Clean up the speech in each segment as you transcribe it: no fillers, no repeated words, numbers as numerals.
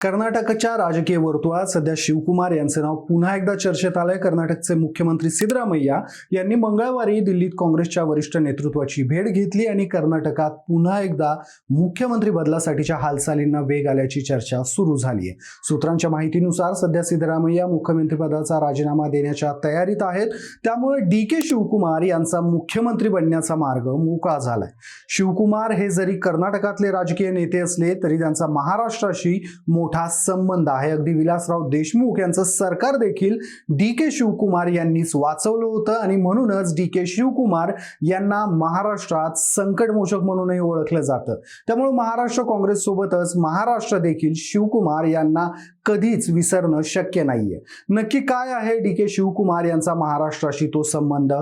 कर्नाटकच्या राजकीय वर्तुळात सध्या शिवकुमार यांचे नाव पुन्हा एकदा चर्चेत आलंय. कर्नाटकचे मुख्यमंत्री सिद्धरामय्या यांनी मंगळवारी दिल्लीत काँग्रेसच्या वरिष्ठ नेतृत्वाची भेट घेतली आणि कर्नाटकात पुन्हा एकदा मुख्यमंत्री बदलासाठीच्या हालचालींना वेग आल्याची चर्चा सुरू झाली आहे. सूत्रांच्या माहितीनुसार सध्या सिद्धरामय्या मुख्यमंत्रीपदाचा राजीनामा देण्याच्या तयारीत आहेत. त्यामुळे डी.के. शिवकुमार यांचा मुख्यमंत्री बनण्याचा मार्ग मोकळा झालाय. शिवकुमार हे जरी कर्नाटकातले राजकीय नेते असले तरी त्यांचा महाराष्ट्राशी मोठा संबंध आहे. अगदी विलासराव देशमुख यांचं सरकार देखील डी.के. शिवकुमार यांनीच वाचवलं होतं आणि म्हणूनच डी.के. शिवकुमार यांना महाराष्ट्रात संकटमोचक म्हणूनही ओळखलं जातं. त्यामुळे महाराष्ट्र काँग्रेस सोबतच महाराष्ट्र देखील शिवकुमार यांना कधीच विसरणं शक्य नाहीये. नक्की काय आहे डी.के. शिवकुमार यांचा महाराष्ट्राशी तो संबंध?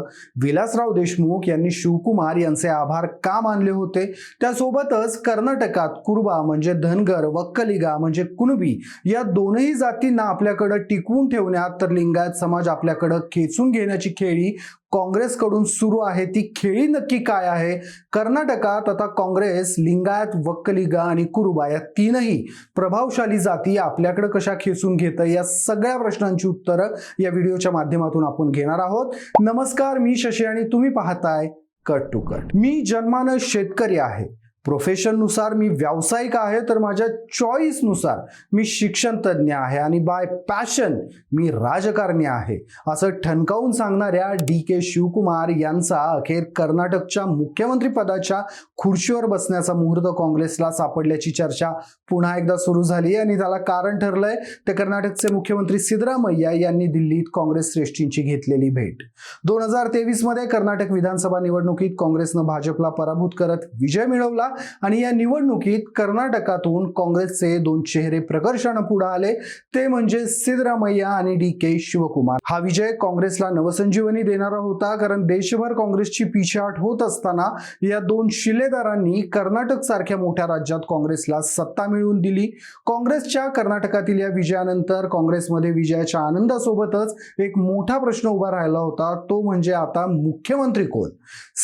विलासराव देशमुख यांनी शिवकुमार यांचे आभार का मानले होते? त्यासोबतच कर्नाटकात कुरुबा म्हणजे धनगर, वक्कलिगा म्हणजे कुणबी या दोनही जातींना आपल्याकडे टिकवून ठेवण्यात तर लिंगायत समाज आपल्याकडे खेचून घेण्याची खेळी काँग्रेसकडून सुरू आहे. ती खेळी नक्की काय आहे? कर्नाटकात आता काँग्रेस लिंगायत, वक्कलिगा आणि कुरुबा या तीनही प्रभावशाली जाती आपल्याकडे कशा खेचून घेतं, या सगळ्या प्रश्नांची उत्तरं या व्हिडिओच्या माध्यमातून आपण घेणार आहोत. नमस्कार, मी शशी आणि तुम्ही पाहताय कट टू कट. मी जन्मानं शेतकरी आहे, प्रोफेशननुसार मी व्यावसायिक आहे, तर माझ्या चॉईसनुसार मी शिक्षण तज्ज्ञ आहे आणि बाय पॅशन मी राजकारणी आहे, असं ठणकावून सांगणाऱ्या डी.के. शिवकुमार यांचा अखेर कर्नाटकच्या मुख्यमंत्री पदाच्या खुर्चीवर बसण्याचा मुहूर्त काँग्रेसला सापडल्याची चर्चा पुन्हा एकदा सुरू झाली आणि त्याला कारण ठरलंय ते कर्नाटकचे मुख्यमंत्री सिद्धरामय्या यांनी दिल्लीत काँग्रेस श्रेष्ठींची घेतलेली भेट. 2023 मध्ये कर्नाटक विधानसभा निवडणुकीत काँग्रेसनं भाजपला पराभूत करत विजय मिळवला आणि या निवडणुकीत कर्नाटकातून काँग्रेसचे दोन चेहरे प्रकर्षाने पुढे आले, ते म्हणजे सिद्धरामय्या आणि डी.के. शिवकुमार. हा विजय काँग्रेसला नवसंजीवनी देणारा होता, कारण देशभर काँग्रेसची पिछेहाट होत असताना या दोन शिलेदारांनी कर्नाटक सारख्या मोठ्या राज्यात काँग्रेसला सत्ता मिळवून दिली. काँग्रेसच्या कर्नाटकातील या विजयानंतर काँग्रेसमध्ये विजयाच्या आनंदासोबतच एक मोठा प्रश्न उभा राहिला होता, तो म्हणजे आता मुख्यमंत्री कोण?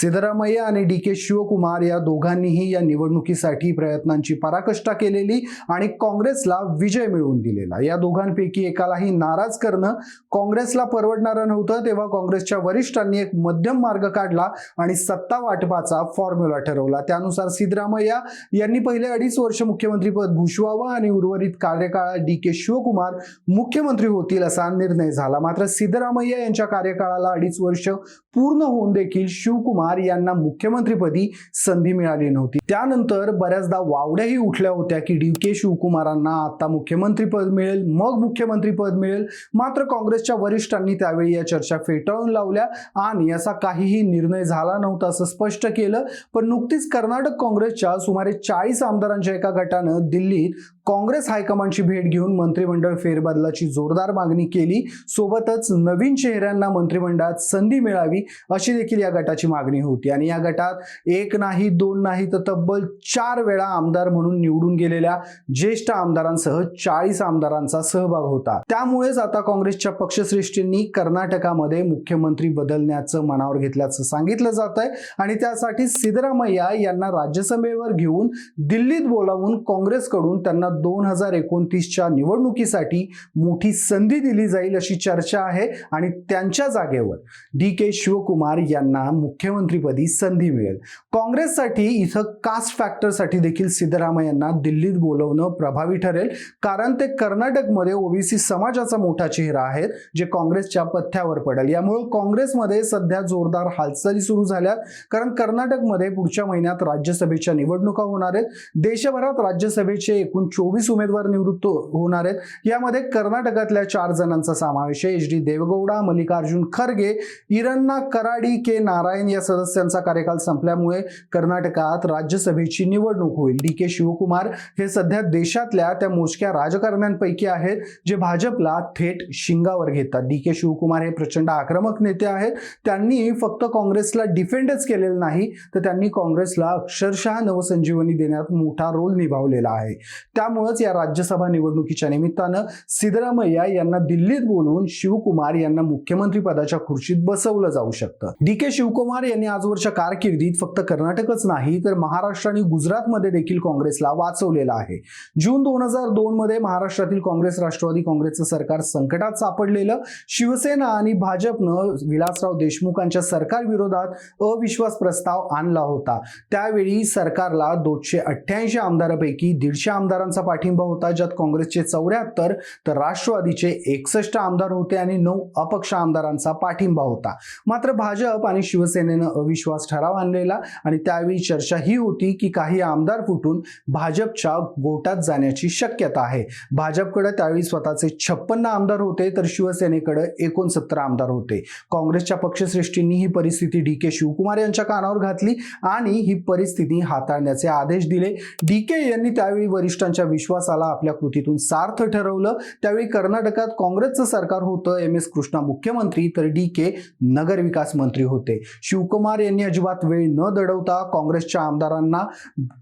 सिद्धरामय्या आणि डी.के. शिवकुमार या दोघांनीही या निवडणुकीसाठी प्रयत्नांची पराकाष्ठा केलेली आणि काँग्रेसला विजय मिळवून दिलेला. या दोघांपैकी एकालाही नाराज करणं काँग्रेसला परवडणारं नव्हतं. तेव्हा काँग्रेसच्या वरिष्ठांनी एक मध्यम मार्ग काढला आणि सत्ता वाटपाचा फॉर्म्युला ठरवला. त्यानुसार सिद्धरामय्या यांनी पहिले 2.5 वर्ष मुख्यमंत्रीपद भूषवावं आणि उर्वरित कार्यकाळात डी.के. शिवकुमार मुख्यमंत्री होतील असा निर्णय झाला. मात्र सिद्धरामय्या यांच्या कार्यकाळाला 2.5 वर्ष पूर्ण होऊन देखील शिवकुमार यांना मुख्यमंत्रीपदी संधी मिळाली नव्हती. त्यानंतर बऱ्याचदा वावड्याही उठल्या होत्या की डी.के. शिवकुमारांना आता मुख्यमंत्रीपद मिळेल, मग मुख्यमंत्रीपद मिळेल. मात्र काँग्रेसच्या वरिष्ठांनी त्यावेळी या चर्चा फेटाळून लावल्या आणि असा काहीही निर्णय झाला नव्हता असं स्पष्ट केलं. पण नुकतीच कर्नाटक काँग्रेसच्या सुमारे 40 आमदारांच्या एका गटानं दिल्लीत काँग्रेस हायकमांडची भेट घेऊन मंत्रिमंडळ फेरबदलाची जोरदार मागणी केली. सोबतच नवीन चेहऱ्यांना मंत्रिमंडळात संधी मिळावी अशी देखील या गटाची मागणी होती. आणि या गटात एक नाही, दोन नाही, तर तब्बल 4 वेळा आमदार म्हणून निवडून गेलेल्या ज्येष्ठ आमदारांसह 40 आमदारांचा सहभाग होता. त्यामुळेच आता काँग्रेसच्या पक्षश्रेष्ठींनी कर्नाटकामध्ये मुख्यमंत्री बदलण्याचं मनावर घेतल्याचं सांगितलं जात आहे आणि त्यासाठी सिद्धरामय्या यांना राज्यसभेवर घेऊन दिल्लीत बोलावून काँग्रेसकडून त्यांना 2029च्या निवडणुकीसाठी मोठी संधी दिली जाईल अशी चर्चा आहे आणि त्यांच्या जागेवर डी.के. शिवकुमार यांना मुख्यमंत्रीपदी संधी मिळेल. काँग्रेससाठी इथं कास्ट फॅक्टरसाठी देखील सिद्धरामय्यांना दिल्लीत बोलवणं प्रभावी ठरेल, कारण ते कर्नाटकमध्ये ओबीसी समाजाचा मोठा चेहरा आहेत, जे काँग्रेसच्या पथ्यावर पडेल. यामुळे काँग्रेसमध्ये सध्या जोरदार हालचाली सुरू झाल्यात, कारण कर्नाटकमध्ये पुढच्या महिन्यात राज्यसभेच्या निवडणुका होणार आहेत. देशभरात राज्यसभेचे एकूण 24 उमेदवार निवृत्त होणार आहेत. यामध्ये कर्नाटकातल्या 4 जणांचा समावेश आहे. एच.डी. देवेगौडा, मल्लिकार्जुन खरगे, इरन्ना कराडी, के. नारायण या सदस्यांचा कार्यकाल संपल्यामुळे कर्नाटकात राज्यसभेची निवडणूक होईल. डी.के. शिवकुमार हे सध्या देशातल्या त्या मोजक्या राजकारण्यांपैकी आहेत जे भाजपला थेट शिंगावर घेतात. डी.के. शिवकुमार हे प्रचंड आक्रमक नेते आहेत. त्यांनी फक्त काँग्रेसला डिफेंडच केलेलं नाही, तर त्यांनी काँग्रेसला अक्षरशः नवसंजीवनी देण्यात मोठा रोल निभावलेला आहे. त्यामुळे त्यामुळेच या राज्यसभा निवडणुकीच्या निमित्तानं सिद्धरामय्या यांना दिल्लीत बोलवून शिवकुमार यांना मुख्यमंत्री पदाच्या खुर्चीत बसवलं जाऊ शकतं. डी.के. शिवकुमार यांनी आजवरच्या कारकिर्दीत फक्त कर्नाटकच नाही तर महाराष्ट्र आणि गुजरातमध्ये देखील काँग्रेसला वाचवलेलं आहे. जून 2002 मध्ये महाराष्ट्रातील काँग्रेस राष्ट्रवादी काँग्रेसचं सरकार संकटात सापडलेलं. शिवसेना आणि भाजपनं विलासराव देशमुखांच्या सरकार विरोधात अविश्वास प्रस्ताव आणला होता. त्यावेळी सरकारला 288 आमदारांपैकी 150 आमदारांचा पाठिंबा होता, ज्यात काँग्रेसचे 74 तर राष्ट्रवादीचे 61 आमदार होते आणि 9 अपक्ष आमदारांचा पाठिंबा होता. मात्र भाजप आणि शिवसेनेनं अविश्वास ठराव आणलेला आणि त्यावेळी चर्चा ही होती की काही आमदार फुटून भाजपच्या गोटात जाण्याची शक्यता आहे. भाजपकडे त्यावेळी स्वतःचे 56 आमदार होते तर शिवसेनेकडे 69 आमदार होते. काँग्रेसच्या पक्षश्रेष्ठींनी ही परिस्थिती डी.के. शिवकुमार यांच्या कानावर घातली आणि ही परिस्थिती हाताळण्याचे आदेश दिले. डी.के. यांनी त्यावेळी वरिष्ठांच्या विश्वासाला आपल्या कृतीतून सार्थ ठरवलं. त्यावेळी कर्नाटकात काँग्रेसचं सरकार होतं. एम.एस. कृष्णा मुख्यमंत्री तर डी.के. नगरविकास मंत्री होते. शिवकुमार यांनी अजिबात वेळ न दडवता काँग्रेसच्या आमदारांना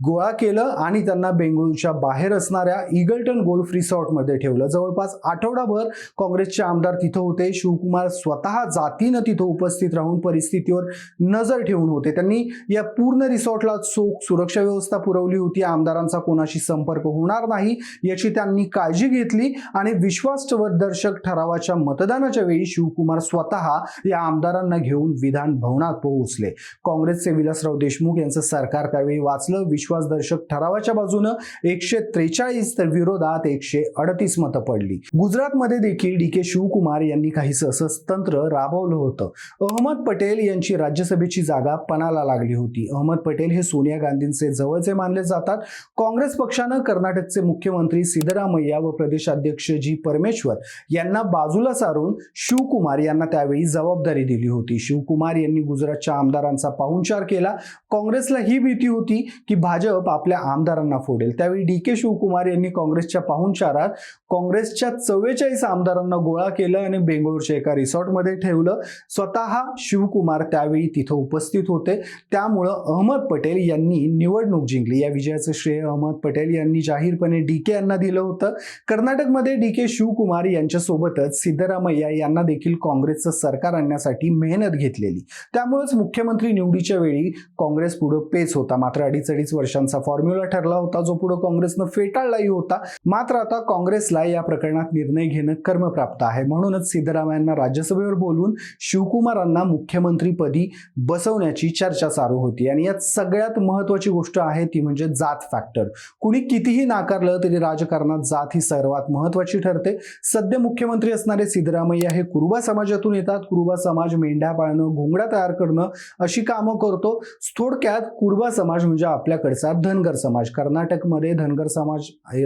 गोळा केलं आणि त्यांना बेंगळूरच्या बाहेर असणाऱ्या ईगल्टन गोल्फ रिसॉर्टमध्ये ठेवलं. जवळपास आठवडाभर काँग्रेसचे आमदार तिथं होते. शिवकुमार स्वतः जातीनं तिथं उपस्थित राहून परिस्थितीवर नजर ठेवून होते. त्यांनी या पूर्ण रिसॉर्टला चोख सुरक्षा व्यवस्था पुरवली होती. आमदारांचा कोणाशी संपर्क होणार नाही याची त्यांनी काळजी घेतली आणि विश्वासवर्धक ठरावाच्या मतदानाच्या वेळी शिवकुमार स्वतः या आमदारांना घेऊन विधान भवनात पोहोचले. काँग्रेसचे विलासराव देशमुख यांचं सरकार त्यावेळी वाचलं. विश्वासदर्शक ठरावाच्या बाजूनं 143 तर विरोधात 138 मतं पडली. गुजरातमध्ये देखील डी.के. शिवकुमार यांनी काहीसं असंच तंत्र राबवलं होतं. अहमद पटेल यांची राज्यसभेची जागा पणाला लागली होती. अहमद पटेल हे सोनिया गांधींचे जवळचे मानले जातात. काँग्रेस पक्षानं कर्नाटकचे मुख्यमंत्री सिद्धरामय्या व प्रदेशाध्यक्ष जी परमेश्वर यांना बाजूला सारून शिवकुमार यांना त्यावेळी जबाबदारी दिली होती. शिवकुमार यांनी गुजरातच्या आमदारांचा पाहुणचार केला. काँग्रेसला ही भीती होती की भाजप आपल्या आमदारांना फोडेल. त्यावेळी डी.के. शिवकुमार यांनी काँग्रेसच्या पाहुणचारात काँग्रेसच्या 44 आमदारांना गोळा केलं आणि बेंगळूरच्या एका रिसॉर्टमध्ये ठेवलं. स्वतः शिवकुमार त्यावेळी तिथं उपस्थित होते. त्यामुळं अहमद पटेल यांनी निवडणूक जिंकली. या विजयाचं श्रेय अहमद पटेल यांनी जाहीरपणे डी.के. यांना दिलं होतं. कर्नाटकमध्ये डी.के. शिवकुमार यांच्यासोबतच सिद्धरामय्या यांना देखील काँग्रेसचं सरकार आणण्यासाठी मेहनत घेतलेली. त्यामुळेच मुख्यमंत्री निवडीच्या वेळी काँग्रेस पुढे पेच होता. मात्र 2.5 वर्षांचा फॉर्म्युला ठरला होता जो पुढे काँग्रेसनं फेटाळलाही होता. मात्र आता काँग्रेसला या प्रकरणात निर्णय घेणं कर्मप्राप्त आहे. म्हणूनच सिद्धरामय्यांना राज्यसभेवर बोलवून शिवकुमारांना मुख्यमंत्रीपदी बसवण्याची चर्चा चालू होती. आणि यात सगळ्यात महत्वाची गोष्ट आहे ती म्हणजे जात फॅक्टर. कुणी कितीही नाकारलं तरी राजकारणात जात ही सर्वात महत्वाची ठरते. सध्या मुख्यमंत्री असणारे सिद्धरामय्या हे कुरुबा समाजातून येतात. कुरुबा समाज मेंढ्या पाळणं, घोंगडा तयार करणं अशी कामं करतो. थोडक्यात कुरुबा समाज म्हणजे आपल्याकडचा धनगर समाज. कर्नाटकमध्ये धनगर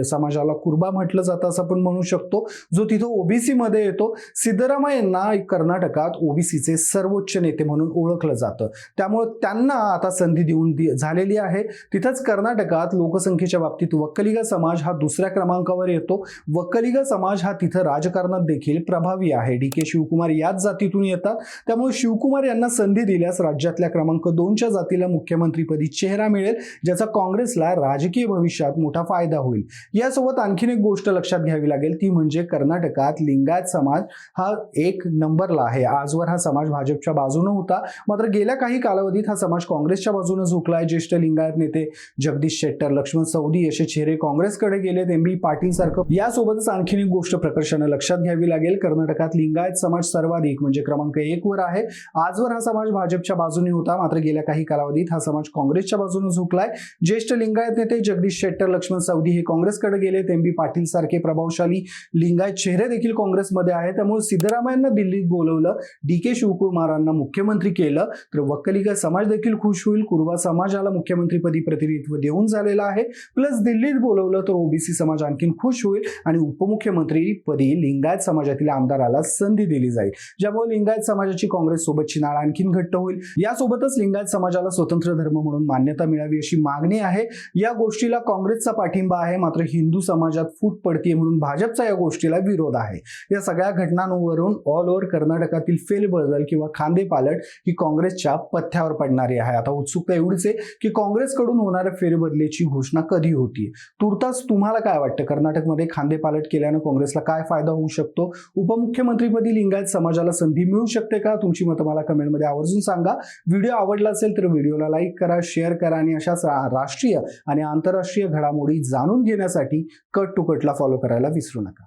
समाजाला कुरुबा म्हटलं जातं असं आपण म्हणू शकतो, जो तिथं ओबीसी मध्ये येतो. सिद्धरामय्यांना कर्नाटकात ओबीसीचे सर्वोच्च नेते म्हणून ओळखलं जातं. त्यामुळे त्यांना आता संधी देऊन झालेली आहे. तिथंच कर्नाटकात लोकसंख्येच्या बाबतीत वक्कलिगा समाज हा दुसऱ्या क्रमांकावर येतो. वक्कलिगा समाज हा तिथं राजकारणात देखील प्रभावी आहे. डी.के. शिवकुमार याच जातीतून येतात. त्यामुळे शिवकुमार यांना संधी दिल्यास राज्यातल्या क्रमांक 2च्या जातीला मुख्यमंत्रीपदी चेहरा मिळेल, ज्याचा काँग्रेसला राजकीय भविष्यात मोठा फायदा होईल. यासोबत आणखीन एक गोष्ट लक्षात घ्यावी लागेल ती म्हणजे कर्नाटकात लिंगायत समाज हा 1 नंबरला आहे. आजवर हा समाज भाजपच्या बाजूने होता, मात्र गेल्या काही कालावधीत हा समाज काँग्रेसच्या बाजूने झुकलाय. ज्येष्ठ लिंगायत नेते जगदीश शेट्टर, लक्ष्मण सवदी असे चेहरे काँग्रेसकडे गेलेत. एम.बी. पाटील सारखं. यासोबतच आणखीन एक गोष्ट प्रकर्षाने लक्षात घ्यावी लागेल. कर्नाटकात लिंगायत समाज सर्वाधिक म्हणजे क्रमांक 1 वर आहे. आजवर हा समाज भाजपच्या बाजूने होता, मात्र गेल्या काही कालावधीत हा समाज काँग्रेसच्या बाजूने झुकलाय. ज्येष्ठ लिंगायत नेते जगदीश शेट्टर, लक्ष्मण सवदी हे काँग्रेसकडे गेलेत. एम.बी. पाटील सारखे प्रभावशाली लिंगायत चेहरे देखील काँग्रेसमध्ये आहेत. त्यामुळे सिद्धरामय्यांना दिल्लीत बोलवलं, डी.के. शिवकुमारांना मुख्यमंत्री केलं तर वक्कलिगा समाज देखील खुश होईल. कुरुबा समाजाला मुख्यमंत्रीपदी प्रतिनिधित्व देऊन झालेलं आहे. प्लस दिल्लीत बोलवलं तर ओबीसी समाज आणखीन खुश होईल आणि उपमुख्यमंत्रीपदी लिंगायत समाजातील आमदाराला संधी दिली जाईल, ज्यामुळे लिंगायत समाजाची काँग्रेस सोबतची नाळ आणखीन घट्ट होईल. यासोबतच लिंगायत समाजाला स्वतंत्र धर्म म्हणून मान्यता मिळावी अशी मागणी आहे. या गोष्टीला काँग्रेसचा पाठिंबा आहे, मात्र हिंदू समाजात फूट पडतीये म्हणून भाजपचा या गोष्टीला विरोध आहे. या सगळ्या घटनांवरून ऑल ओव्हर कर्नाटकातील फेरबदल किंवा खांदेपालट ही काँग्रेसच्या पथ्यावर पडणारी आहे. आता उत्सुकता एवढीच आहे की काँग्रेसकडून होणाऱ्या फेरबदलीची घोषणा कधी होती. तूर्त तुर्तास तुम्हाला काय वाटतं? कर्नाटकमध्ये खांदेपालट केल्यानं काँग्रेसला काय फायदा होऊ शकतो? उपमुख्यमंत्रीपदी लिंगायत समाजाला संधी मिळू शकते का? तुमची मतं मला कमेंटमध्ये आवर्जून सांगा. व्हिडिओ आवडला असेल तर व्हिडिओला लाईक करा, शेअर करा आणि अशाच राष्ट्रीय आणि आंतरराष्ट्रीय घडामोडी जाणून घेण्यासाठी कट टू कटला फॉलो करायला विसरू नका.